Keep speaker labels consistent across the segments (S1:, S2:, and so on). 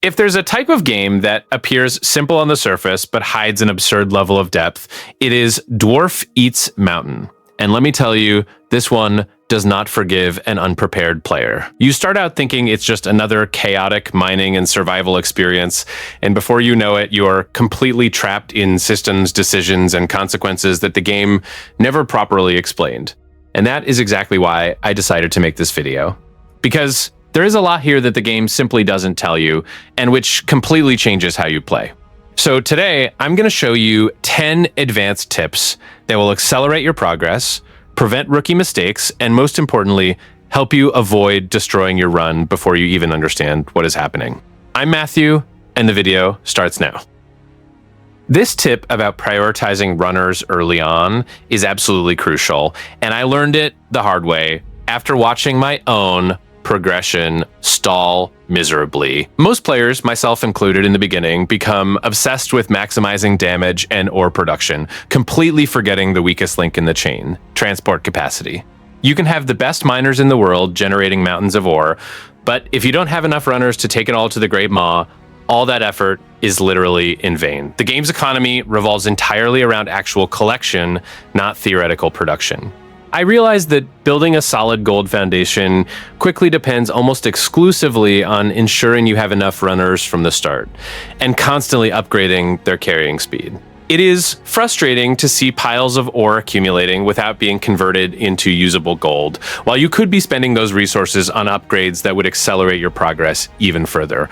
S1: If there's a type of game that appears simple on the surface but hides an absurd level of depth, it is Dwarf Eats Mountain. And let me tell you, this one does not forgive an unprepared player. You start out thinking it's just another chaotic mining and survival experience, and before you know it, you're completely trapped in systems, decisions, and consequences that the game never properly explained. And that is exactly why I decided to make this video. Because there is a lot here that the game simply doesn't tell you, and which completely changes how you play. So today, I'm going to show you 10 advanced tips that will accelerate your progress, prevent rookie mistakes, and most importantly, help you avoid destroying your run before you even understand what is happening. I'm Matthew, and the video starts now. This tip about prioritizing runners early on is absolutely crucial, and I learned it the hard way after watching my own progression stall miserably. Most players, myself included in the beginning, become obsessed with maximizing damage and ore production, completely forgetting the weakest link in the chain, transport capacity. You can have the best miners in the world generating mountains of ore, but if you don't have enough runners to take it all to the Great Maw, all that effort is literally in vain. The game's economy revolves entirely around actual collection, not theoretical production. I realized that building a solid gold foundation quickly depends almost exclusively on ensuring you have enough runners from the start, and constantly upgrading their carrying speed. It is frustrating to see piles of ore accumulating without being converted into usable gold, while you could be spending those resources on upgrades that would accelerate your progress even further.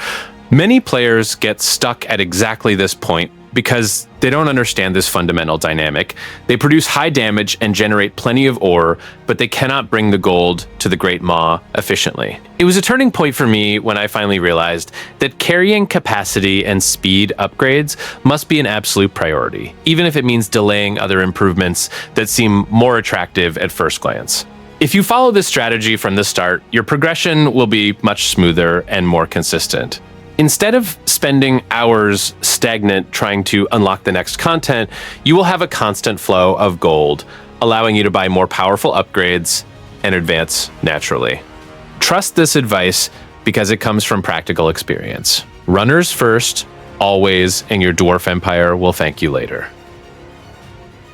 S1: Many players get stuck at exactly this point because they don't understand this fundamental dynamic. They produce high damage and generate plenty of ore, but they cannot bring the gold to the Great Maw efficiently. It was a turning point for me when I finally realized that carrying capacity and speed upgrades must be an absolute priority, even if it means delaying other improvements that seem more attractive at first glance. If you follow this strategy from the start, your progression will be much smoother and more consistent. Instead of spending hours stagnant trying to unlock the next content, you will have a constant flow of gold, allowing you to buy more powerful upgrades and advance naturally. Trust this advice because it comes from practical experience. Runners first, always, and your dwarf empire will thank you later.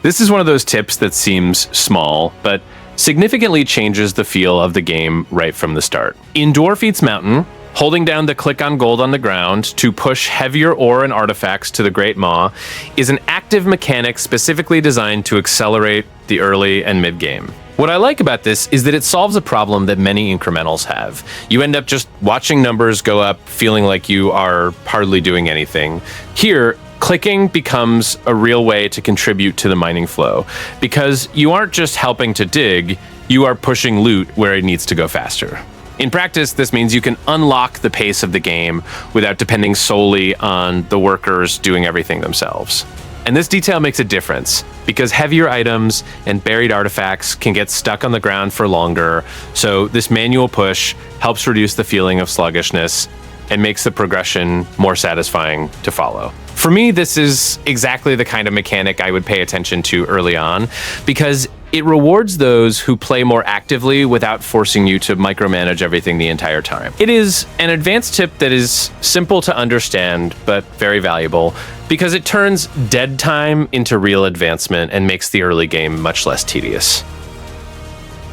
S1: This is one of those tips that seems small, but significantly changes the feel of the game right from the start. In Dwarf Eats Mountain, holding down the click on gold on the ground to push heavier ore and artifacts to the Great Maw is an active mechanic specifically designed to accelerate the early and mid-game. What I like about this is that it solves a problem that many incrementals have. You end up just watching numbers go up, feeling like you are hardly doing anything. Here, clicking becomes a real way to contribute to the mining flow, because you aren't just helping to dig, you are pushing loot where it needs to go faster. In practice, this means you can unlock the pace of the game without depending solely on the workers doing everything themselves. And this detail makes a difference, because heavier items and buried artifacts can get stuck on the ground for longer, so this manual push helps reduce the feeling of sluggishness and makes the progression more satisfying to follow. For me, this is exactly the kind of mechanic I would pay attention to early on, because it rewards those who play more actively without forcing you to micromanage everything the entire time. It is an advanced tip that is simple to understand, but very valuable, because it turns dead time into real advancement and makes the early game much less tedious.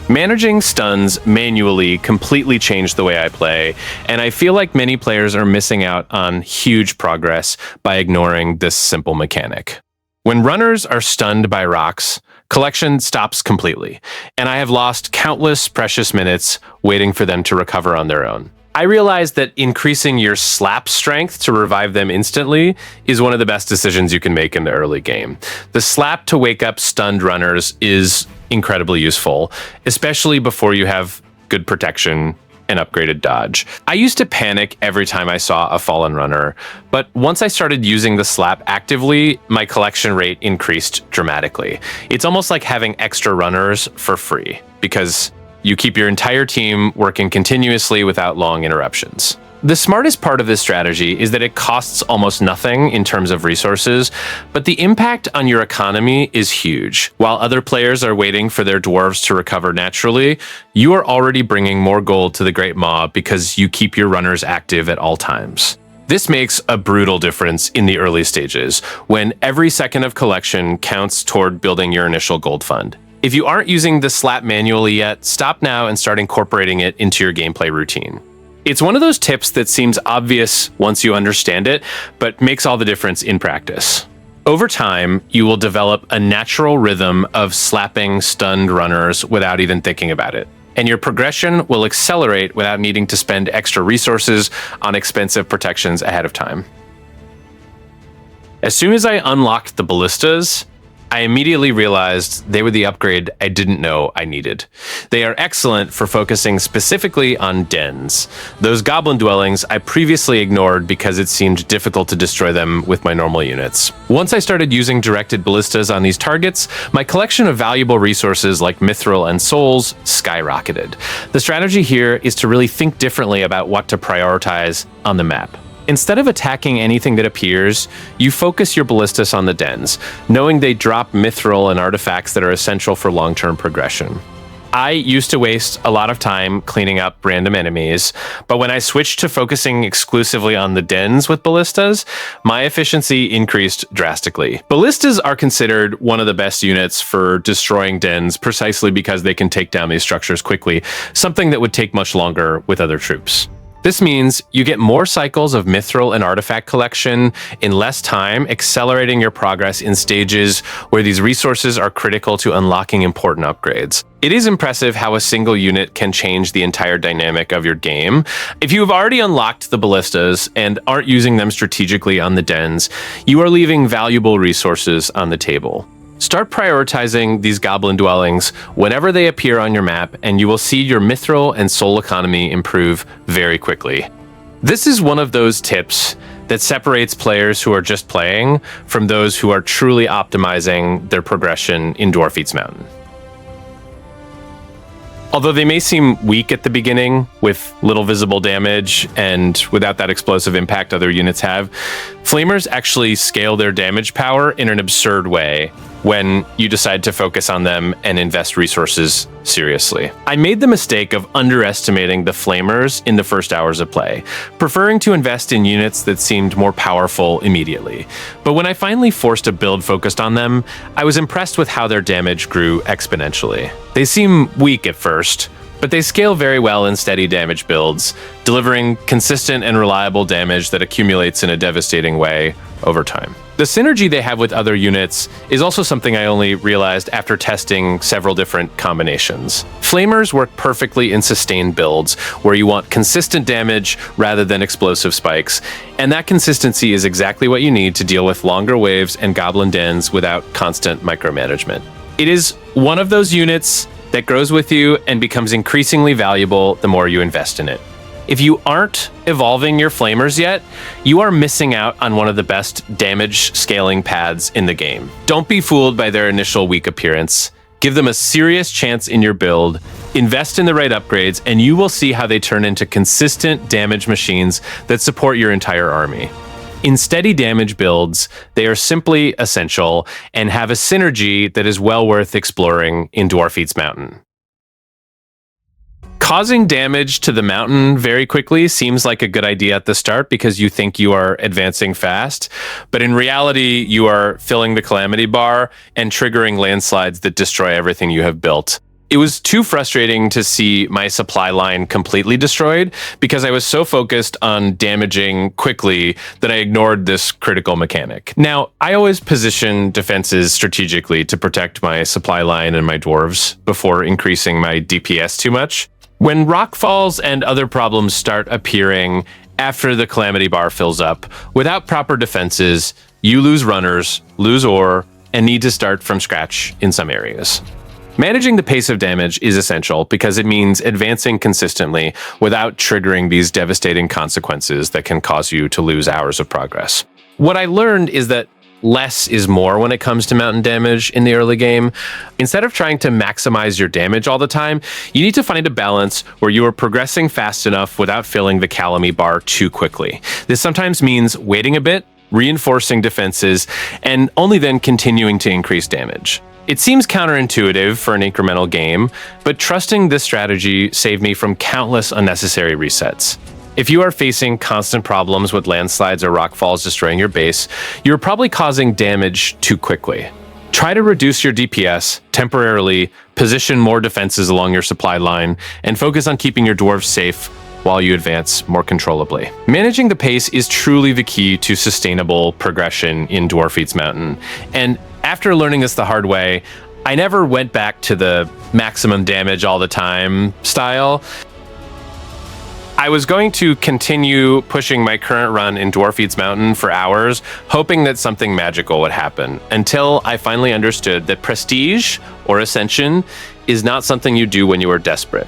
S1: Managing stuns manually completely changed the way I play, and I feel like many players are missing out on huge progress by ignoring this simple mechanic. When runners are stunned by rocks, collection stops completely, and I have lost countless precious minutes waiting for them to recover on their own. I realized that increasing your slap strength to revive them instantly is one of the best decisions you can make in the early game. The slap to wake up stunned runners is incredibly useful, especially before you have good protection and upgraded dodge. I used to panic every time I saw a fallen runner, but once I started using the slap actively, my collection rate increased dramatically. It's almost like having extra runners for free, because you keep your entire team working continuously without long interruptions. The smartest part of this strategy is that it costs almost nothing in terms of resources, but the impact on your economy is huge. While other players are waiting for their dwarves to recover naturally, you are already bringing more gold to the Great Maw because you keep your runners active at all times. This makes a brutal difference in the early stages, when every second of collection counts toward building your initial gold fund. If you aren't using the slap manually yet, stop now and start incorporating it into your gameplay routine. It's one of those tips that seems obvious once you understand it, but makes all the difference in practice. Over time, you will develop a natural rhythm of slapping stunned runners without even thinking about it. And your progression will accelerate without needing to spend extra resources on expensive protections ahead of time. As soon as I unlocked the ballistas, I immediately realized they were the upgrade I didn't know I needed. They are excellent for focusing specifically on dens, those goblin dwellings I previously ignored because it seemed difficult to destroy them with my normal units. Once I started using directed ballistas on these targets, my collection of valuable resources like mithril and souls skyrocketed. The strategy here is to really think differently about what to prioritize on the map. Instead of attacking anything that appears, you focus your ballistas on the dens, knowing they drop mithril and artifacts that are essential for long-term progression. I used to waste a lot of time cleaning up random enemies, but when I switched to focusing exclusively on the dens with ballistas, my efficiency increased drastically. Ballistas are considered one of the best units for destroying dens precisely because they can take down these structures quickly, something that would take much longer with other troops. This means you get more cycles of mithril and artifact collection in less time, accelerating your progress in stages where these resources are critical to unlocking important upgrades. It is impressive how a single unit can change the entire dynamic of your game. If you have already unlocked the ballistas and aren't using them strategically on the dens, you are leaving valuable resources on the table. Start prioritizing these goblin dwellings whenever they appear on your map, and you will see your mithril and soul economy improve very quickly. This is one of those tips that separates players who are just playing from those who are truly optimizing their progression in Dwarf Eats Mountain. Although they may seem weak at the beginning, with little visible damage and without that explosive impact other units have, Flamers actually scale their damage power in an absurd way when you decide to focus on them and invest resources seriously. I made the mistake of underestimating the Flamers in the first hours of play, preferring to invest in units that seemed more powerful immediately. But when I finally forced a build focused on them, I was impressed with how their damage grew exponentially. They seem weak at first, but they scale very well in steady damage builds, delivering consistent and reliable damage that accumulates in a devastating way over time. The synergy they have with other units is also something I only realized after testing several different combinations. Flamers work perfectly in sustained builds, where you want consistent damage rather than explosive spikes, and that consistency is exactly what you need to deal with longer waves and goblin dens without constant micromanagement. It is one of those units that grows with you and becomes increasingly valuable the more you invest in it. If you aren't evolving your Flamers yet, you are missing out on one of the best damage scaling paths in the game. Don't be fooled by their initial weak appearance. Give them a serious chance in your build, invest in the right upgrades, and you will see how they turn into consistent damage machines that support your entire army. In steady damage builds, they are simply essential and have a synergy that is well worth exploring in Dwarf Eats Mountain. Causing damage to the mountain very quickly seems like a good idea at the start because you think you are advancing fast, but in reality, you are filling the calamity bar and triggering landslides that destroy everything you have built. It was too frustrating to see my supply line completely destroyed because I was so focused on damaging quickly that I ignored this critical mechanic. Now, I always position defenses strategically to protect my supply line and my dwarves before increasing my DPS too much. When rock falls and other problems start appearing after the calamity bar fills up, without proper defenses, you lose runners, lose ore, and need to start from scratch in some areas. Managing the pace of damage is essential because it means advancing consistently without triggering these devastating consequences that can cause you to lose hours of progress. What I learned is that less is more when it comes to mountain damage in the early game. Instead of trying to maximize your damage all the time, you need to find a balance where you are progressing fast enough without filling the calamity bar too quickly. This sometimes means waiting a bit, reinforcing defenses, and only then continuing to increase damage. It seems counterintuitive for an incremental game, but trusting this strategy saved me from countless unnecessary resets. If you are facing constant problems with landslides or rockfalls destroying your base, you're probably causing damage too quickly. Try to reduce your DPS temporarily, position more defenses along your supply line, and focus on keeping your dwarves safe while you advance more controllably. Managing the pace is truly the key to sustainable progression in Dwarf Eats Mountain. And after learning this the hard way, I never went back to the maximum damage all the time style. I was going to continue pushing my current run in Dwarf Eats Mountain for hours, hoping that something magical would happen, until I finally understood that prestige or ascension is not something you do when you are desperate,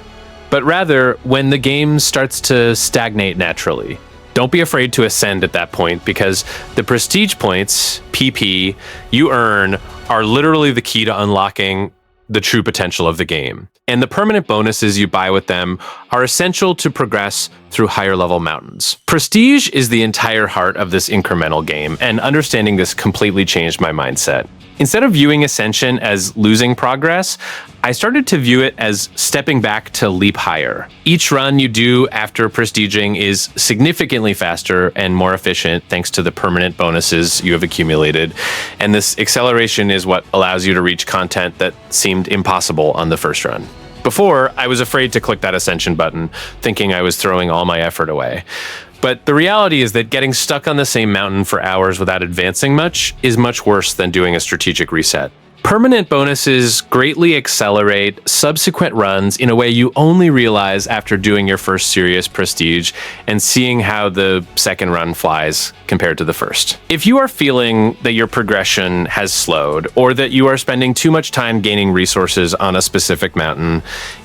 S1: but rather when the game starts to stagnate naturally. Don't be afraid to ascend at that point, because the prestige points, PP, you earn are literally the key to unlocking the true potential of the game. And the permanent bonuses you buy with them are essential to progress through higher level mountains. Prestige is the entire heart of this incremental game, and understanding this completely changed my mindset. Instead of viewing Ascension as losing progress, I started to view it as stepping back to leap higher. Each run you do after prestiging is significantly faster and more efficient thanks to the permanent bonuses you have accumulated, and this acceleration is what allows you to reach content that seemed impossible on the first run. Before, I was afraid to click that Ascension button, thinking I was throwing all my effort away. But the reality is that getting stuck on the same mountain for hours without advancing much is much worse than doing a strategic reset. Permanent bonuses greatly accelerate subsequent runs in a way you only realize after doing your first serious prestige and seeing how the second run flies compared to the first. If you are feeling that your progression has slowed, or that you are spending too much time gaining resources on a specific mountain,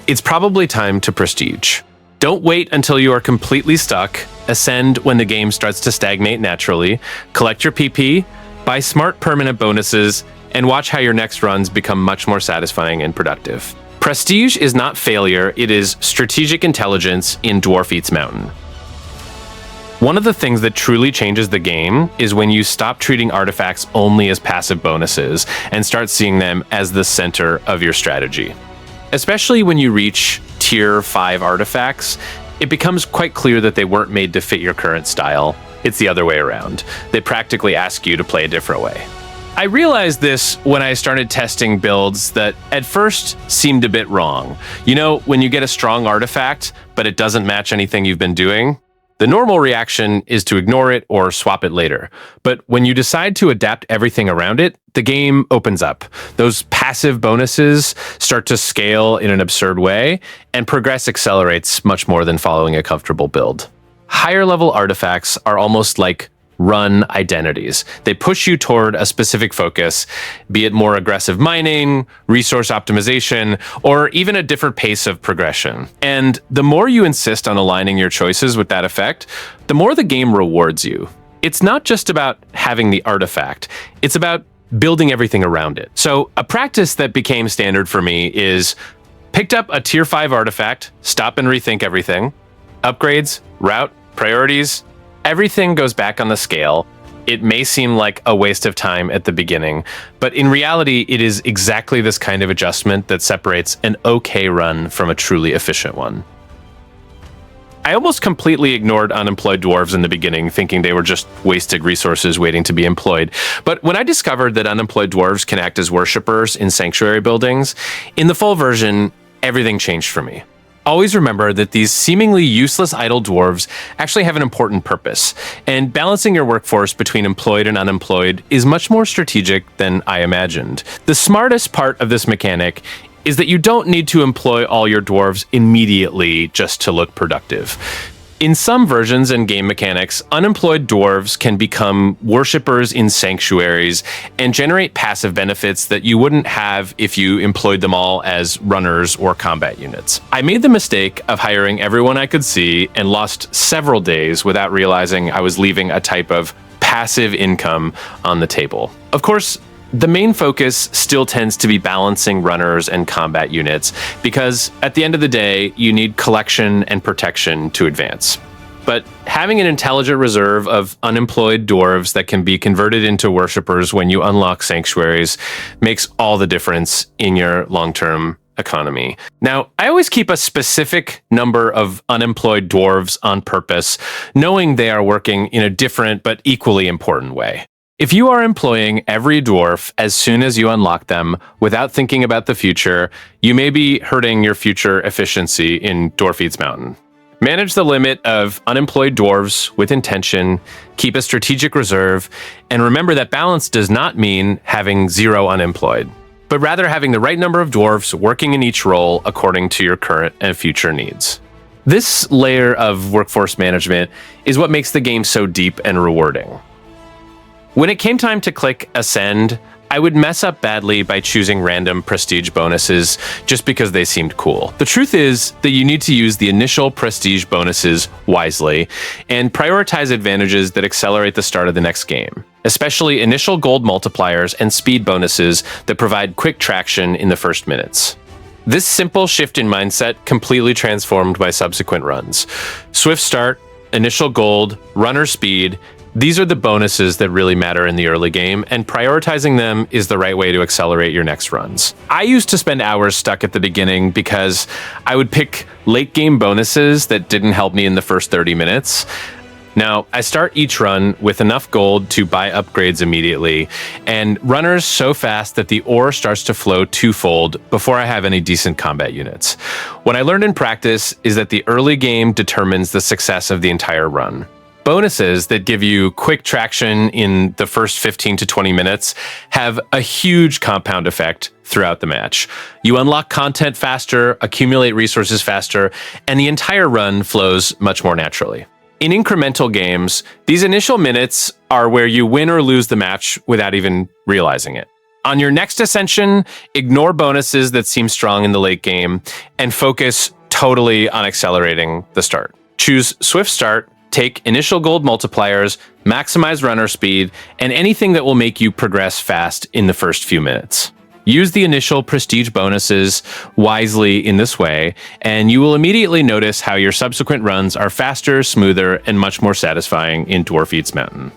S1: it's probably time to prestige. Don't wait until you are completely stuck. Ascend when the game starts to stagnate naturally. Collect your PP, buy smart permanent bonuses, and watch how your next runs become much more satisfying and productive. Prestige is not failure, it is strategic intelligence in Dwarf Eats Mountain. One of the things that truly changes the game is when you stop treating artifacts only as passive bonuses and start seeing them as the center of your strategy. Especially when you reach tier 5 artifacts, it becomes quite clear that they weren't made to fit your current style. It's the other way around. They practically ask you to play a different way. I realized this when I started testing builds that at first seemed a bit wrong. You know, when you get a strong artifact, but it doesn't match anything you've been doing, the normal reaction is to ignore it or swap it later. But when you decide to adapt everything around it, the game opens up. Those passive bonuses start to scale in an absurd way, and progress accelerates much more than following a comfortable build. Higher level artifacts are almost like run identities. They push you toward a specific focus, be it more aggressive mining, resource optimization, or even a different pace of progression. And the more you insist on aligning your choices with that effect, the more the game rewards you. It's not just about having the artifact, it's about building everything around it. So a practice that became standard for me is picked up a tier 5 artifact, stop and rethink everything, upgrades, route, priorities, everything goes back on the scale. It may seem like a waste of time at the beginning, but in reality, it is exactly this kind of adjustment that separates an okay run from a truly efficient one. I almost completely ignored unemployed dwarves in the beginning, thinking they were just wasted resources waiting to be employed. But when I discovered that unemployed dwarves can act as worshippers in sanctuary buildings, in the full version, everything changed for me. Always remember that these seemingly useless idle dwarves actually have an important purpose, and balancing your workforce between employed and unemployed is much more strategic than I imagined. The smartest part of this mechanic is that you don't need to employ all your dwarves immediately just to look productive. In some versions and game mechanics, unemployed dwarves can become worshippers in sanctuaries and generate passive benefits that you wouldn't have if you employed them all as runners or combat units. I made the mistake of hiring everyone I could see and lost several days without realizing I was leaving a type of passive income on the table. Of course, the main focus still tends to be balancing runners and combat units, because at the end of the day, you need collection and protection to advance. But having an intelligent reserve of unemployed dwarves that can be converted into worshippers when you unlock sanctuaries makes all the difference in your long-term economy. Now, I always keep a specific number of unemployed dwarves on purpose, knowing they are working in a different but equally important way. If you are employing every dwarf as soon as you unlock them without thinking about the future, you may be hurting your future efficiency in Dwarf Eats Mountain. Manage the limit of unemployed dwarves with intention, keep a strategic reserve, and remember that balance does not mean having 0 unemployed, but rather having the right number of dwarves working in each role according to your current and future needs. This layer of workforce management is what makes the game so deep and rewarding. When it came time to click Ascend, I would mess up badly by choosing random prestige bonuses just because they seemed cool. The truth is that you need to use the initial prestige bonuses wisely and prioritize advantages that accelerate the start of the next game, especially initial gold multipliers and speed bonuses that provide quick traction in the first minutes. This simple shift in mindset completely transformed my subsequent runs. Swift start, initial gold, runner speed. These are the bonuses that really matter in the early game, and prioritizing them is the right way to accelerate your next runs. I used to spend hours stuck at the beginning because I would pick late game bonuses that didn't help me in the first 30 minutes. Now, I start each run with enough gold to buy upgrades immediately, and runners so fast that the ore starts to flow twofold before I have any decent combat units. What I learned in practice is that the early game determines the success of the entire run. Bonuses that give you quick traction in the first 15 to 20 minutes have a huge compound effect throughout the match. You unlock content faster, accumulate resources faster, and the entire run flows much more naturally. In incremental games, these initial minutes are where you win or lose the match without even realizing it. On your next ascension, ignore bonuses that seem strong in the late game and focus totally on accelerating the start. Choose Swift Start, take initial gold multipliers, maximize runner speed, and anything that will make you progress fast in the first few minutes. Use the initial prestige bonuses wisely in this way, and you will immediately notice how your subsequent runs are faster, smoother, and much more satisfying in Dwarf Eats Mountain.